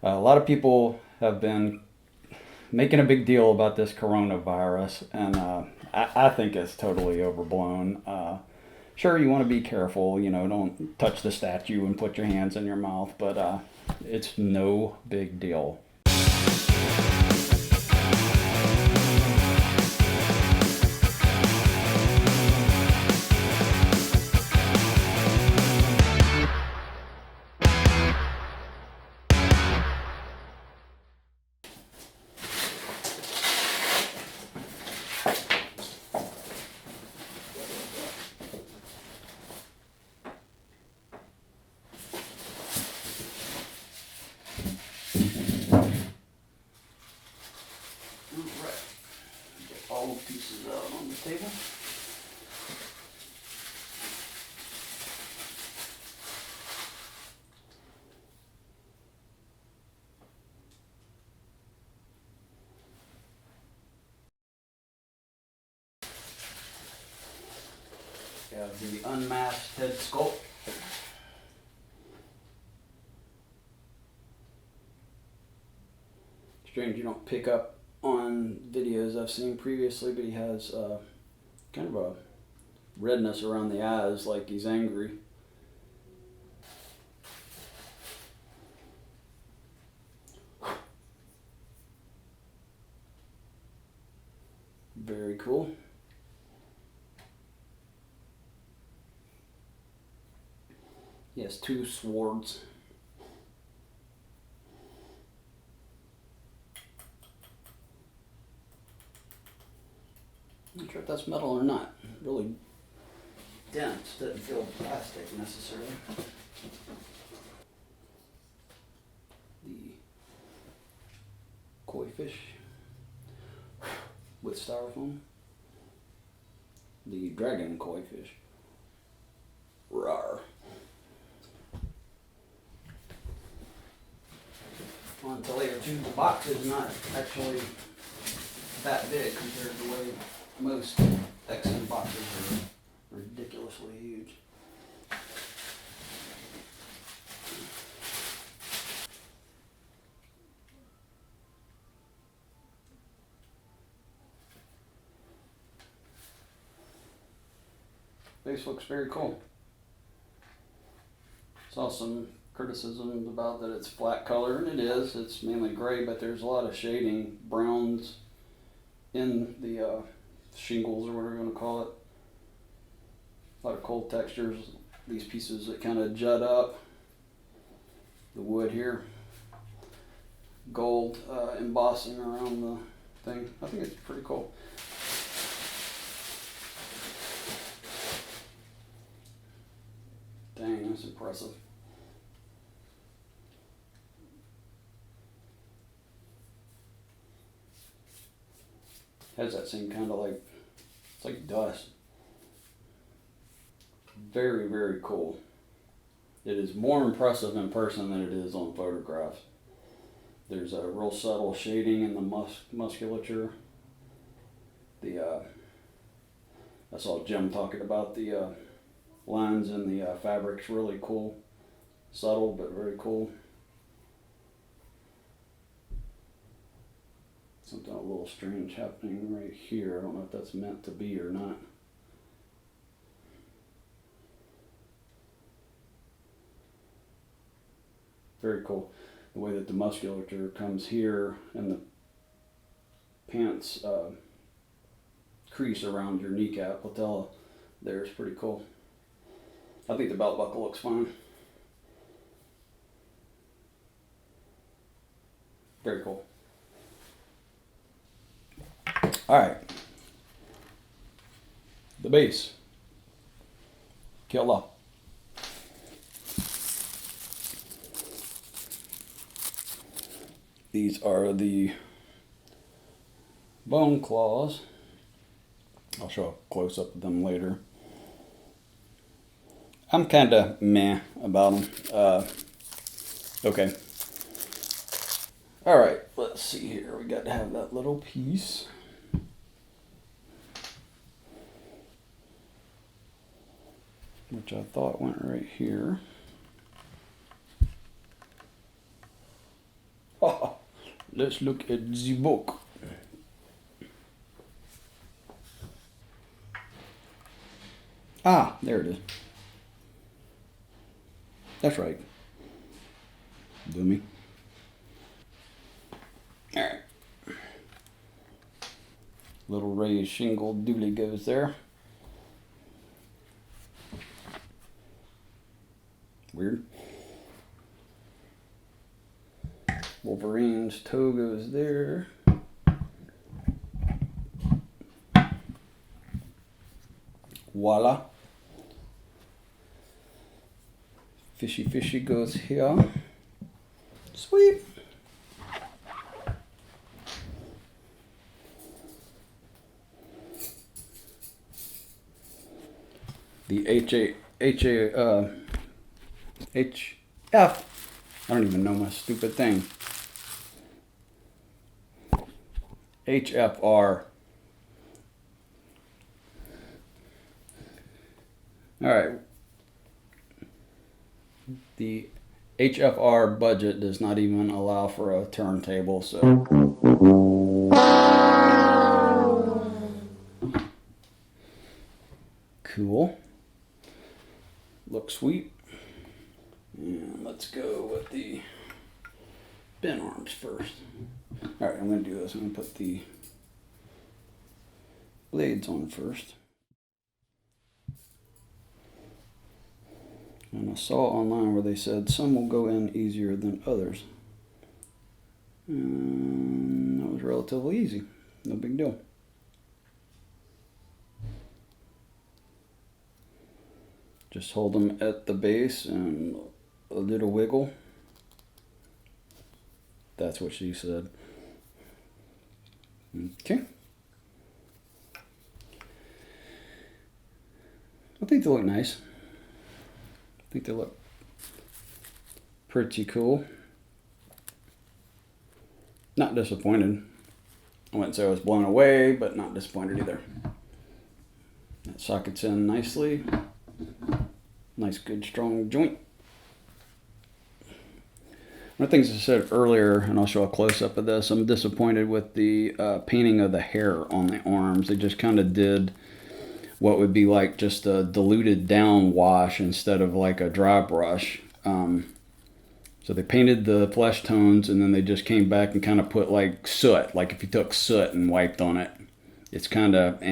A lot of people have been making a big deal about this coronavirus, and I think it's totally overblown. Sure, you want to be careful, don't touch the statue and put your hands in your mouth, but it's no big deal. Alright, get all the pieces out on the table. We have the unmasked head sculpt. Strange you don't pick up on videos I've seen previously, but he has kind of a redness around the eyes, like he's angry. Very cool. He has two swords. I'm not sure if that's metal or not. Really dense, doesn't feel plastic necessarily. The koi fish with styrofoam. The dragon koi fish. Rawr. On to layer 2, the box is not actually that big compared to the way most XM boxes are ridiculously huge. Base looks very cool. Saw some criticism about that it's flat color, and it is. It's mainly gray, but there's a lot of shading, browns in the shingles or whatever you want to call it. A lot of cool textures. These pieces that kind of jut up. The wood here. Gold embossing around the thing. I think it's pretty cool. Dang, that's impressive. Has that same kind of like, it's like dust. Very, very cool. It is more impressive in person than it is on photographs. There's a real subtle shading in the musculature. I saw Jim talking about the lines in the fabric's really cool. Subtle, but very cool. Something a little strange happening right here. I don't know if that's meant to be or not. Very cool. The way that the musculature comes here and the pants crease around your kneecap, patella, there is pretty cool. I think the belt buckle looks fine. Very cool. Alright. The base. Killer. These are the bone claws. I'll show a close up of them later. I'm kind of meh about them. Okay. Alright, let's see here. We got to have that little piece. Which I thought went right here. let's look at the book. Ah, there it is. That's right. Dummy. Alright. Little raised shingle dooley goes there. Weird. Wolverine's toe goes there. Voila. Fishy goes here. Sweet. The HF. I don't even know my stupid thing. HFR. All right. The HFR budget does not even allow for a turntable, so. Cool. Looks sweet. And let's go with the bin arms first. All right, I'm going to do this. I'm going to put the blades on first. And I saw online where they said some will go in easier than others. And that was relatively easy. No big deal. Just hold them at the base and a little wiggle. That's what she said. Okay. I think they look nice. I think they look pretty cool. Not disappointed. I wouldn't say I was blown away, but not disappointed either. That sockets in nicely. Nice, good, strong joint. One of the things I said earlier, and I'll show a close-up of this, I'm disappointed with the painting of the hair on the arms. They just kind of did what would be like just a diluted down wash instead of like a dry brush. So they painted the flesh tones and then they just came back and kind of put like soot, like if you took soot and wiped on it. It's kind of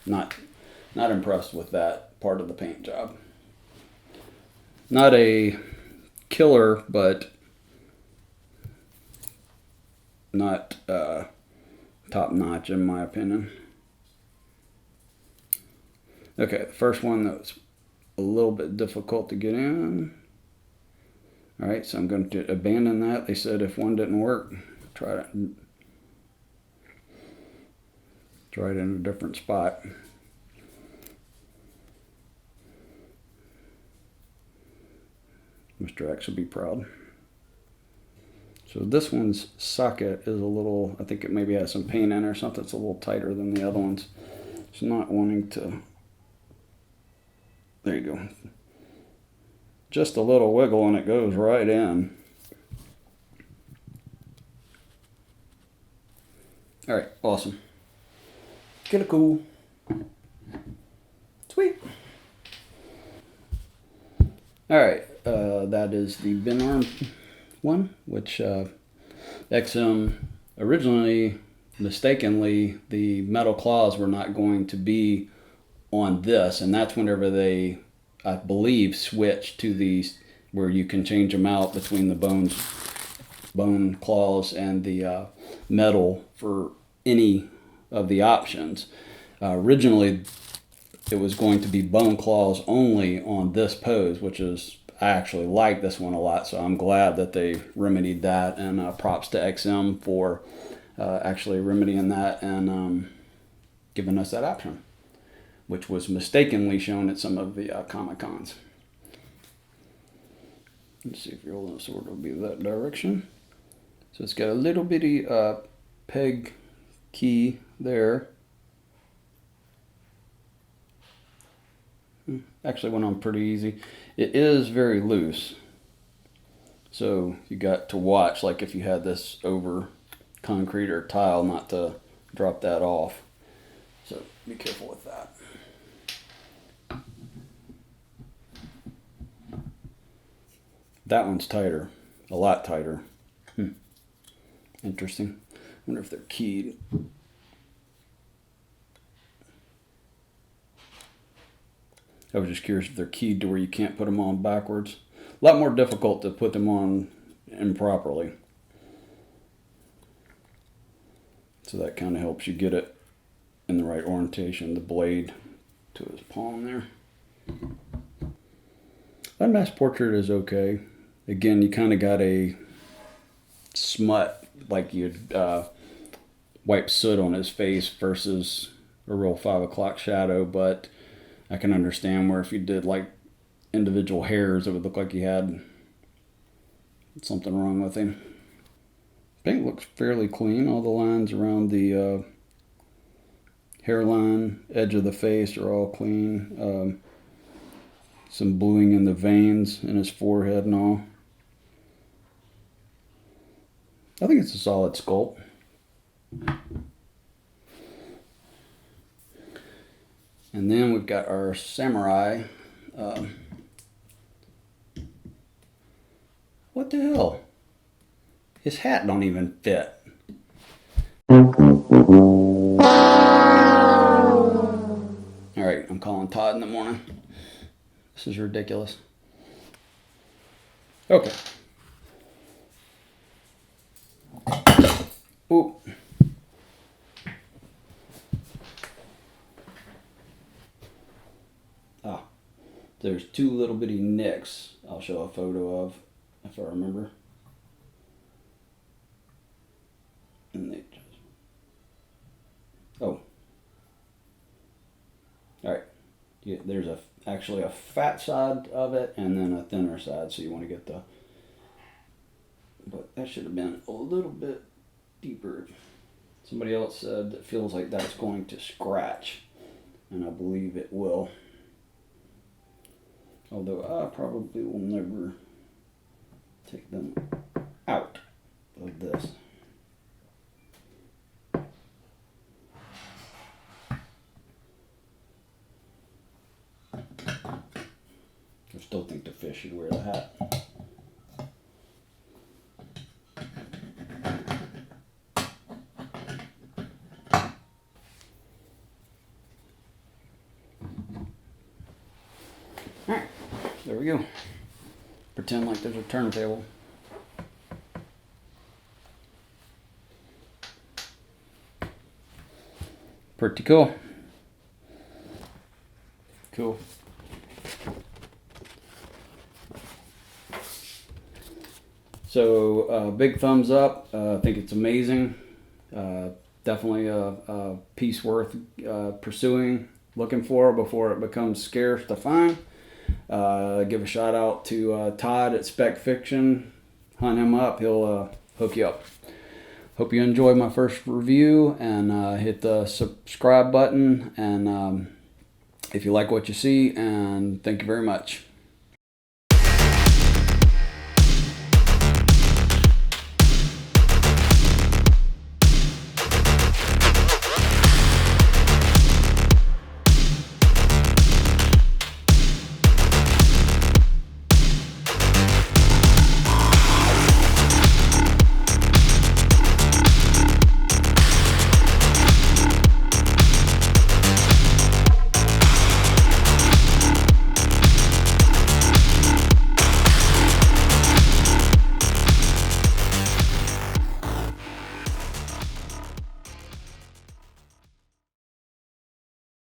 not impressed with that part of the paint job. Not a killer, but not top notch in my opinion. Okay, the first one that was a little bit difficult to get in. All right, so I'm going to abandon that. They said if one didn't work, try it in a different spot. Mr. X will be proud. So this one's socket is a little, I think it maybe has some paint in or something. It's a little tighter than the other ones. It's not wanting to, there you go. Just a little wiggle and it goes right in. All right, awesome. Kinda cool. Sweet. All right, that is the bin arm one, which XM originally, mistakenly, the metal claws were not going to be on this, and that's whenever they, I believe, switched to these where you can change them out between the bone claws and the metal for any of the options. Originally, it was going to be bone claws only on this pose, which is, I actually like this one a lot, so I'm glad that they remedied that, and props to XM for actually remedying that and giving us that option, which was mistakenly shown at some of the Comic-Cons. Let's see if you're holding the sword, it'll be that direction. So it's got a little bitty peg key there. Actually went on pretty easy. It is very loose. So you got to watch, like if you had this over concrete or tile not to drop that off. So be careful with that. That one's tighter, a lot tighter. Interesting. Wonder if they're keyed. I was just curious if they're keyed to where you can't put them on backwards. A lot more difficult to put them on improperly. So that kind of helps you get it in the right orientation, the blade to his palm there. That mass portrait is okay. Again, you kind of got a smut, like you'd wipe soot on his face versus a real 5 o'clock shadow, but I can understand where if you did like individual hairs, it would look like he had something wrong with him. Paint looks fairly clean. All the lines around the hairline, edge of the face are all clean. Some bluing in the veins in his forehead and all. I think it's a solid sculpt. And then we've got our samurai. What the hell? His hat don't even fit. Alright, I'm calling Todd in the morning. This is ridiculous. Okay. Ooh. Ah, there's two little bitty nicks I'll show a photo of, if I remember. And they just... Oh. Alright. Yeah, there's actually a fat side of it and then a thinner side, so you want to get the... But that should have been a little bit deeper. Somebody else said it feels like that's going to scratch, and I believe it will. Although I probably will never take them out of this. I still think the fish should wear the hat. Alright, there we go. Pretend like there's a turntable. Pretty cool. Cool. So big thumbs up. I think it's amazing. Definitely a piece worth pursuing, looking for before it becomes scarce to find. Give a shout out to Todd at Spec Fiction. Hunt him up. He'll hook you up. Hope you enjoyed my first review, and hit the subscribe button, and if you like what you see, and thank you very much.